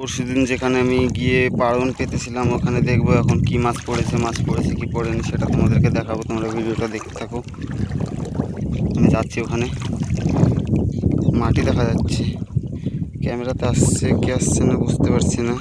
পরশুদিন যেখানে আমি গিয়ে পাড়ন পেতেছিলাম ওখানে দেখবো এখন কি মাছ পড়েছে কি পড়েনি সেটা তোমাদেরকে দেখাবো। তোমরা ভিডিওটা দেখতে থাকো। আমি যাচ্ছি ওখানে, মাটি দেখা যাচ্ছে, ক্যামেরাতে আসছে কি আসছে না বুঝতে পারছি না।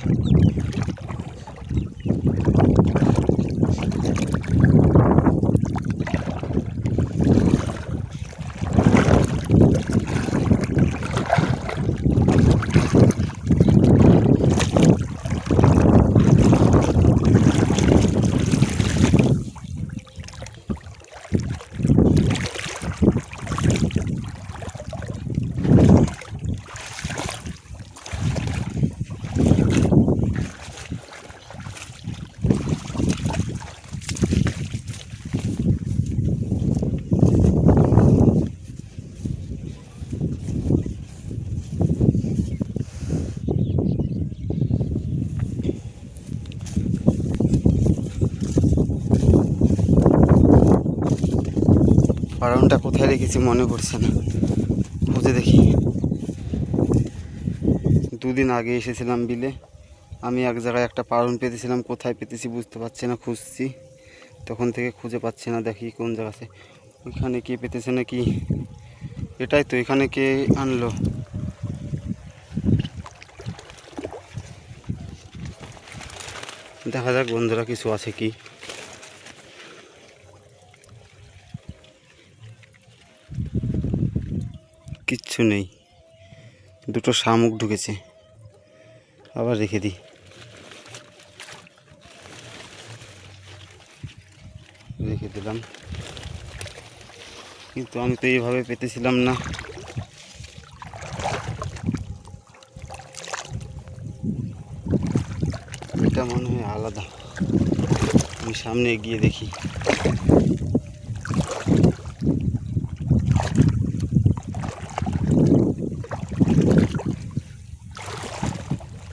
পাড়নটা কোথায় রেখেছি মনে পড়ছে না, খুঁজে দেখি। দুদিন আগে এসেছিলাম বিলে, আমি এক জায়গায় একটা পাড়ন পেতেছিলাম, কোথায় পেতেছি বুঝতে পারছি না, খুঁজছি, তখন থেকে খুঁজে পাচ্ছি না। দেখি কোন জায়গাতে, ওইখানে কে পেতেছে নাকি, এটাই তো, এখানে কে আনলো। দেখা যাক বন্ধুরা কিছু আছে কি। কিচ্ছু নেই, দুটো শামুক ঢুকেছে, আবার রেখে দিই। রেখে দিলাম, কিন্তু আমি তো এইভাবে পেতেছিলাম না। এটা মনে হয় আলাদা, আমি সামনে এগিয়ে দেখি।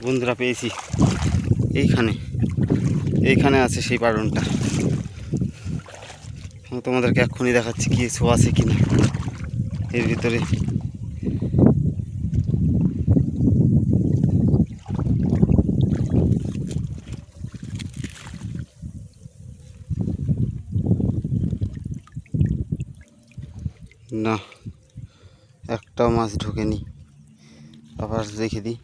বন্ধুরা পেয়েছি, এইখানে আছে সেই পাড়নটা। আমি তোমাদেরকে এক্ষুনি দেখাচ্ছি কি কিছু আছে কিনা এর ভিতরে। না, একটাও মাছ ঢোকেনি, আবার রেখে দিই।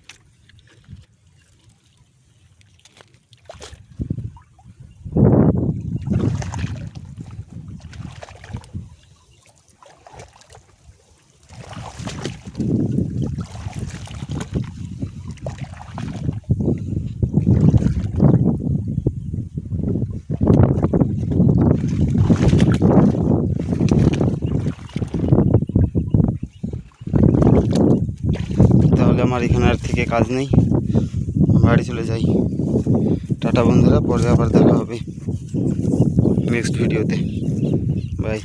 তাহলে আমার এখানে আর থেকে কাজ নেই, বাড়ি চলে যাই। টাটা বন্ধুরা, পরে আবার দেখা হবে নেক্সট ভিডিওতে। বাই।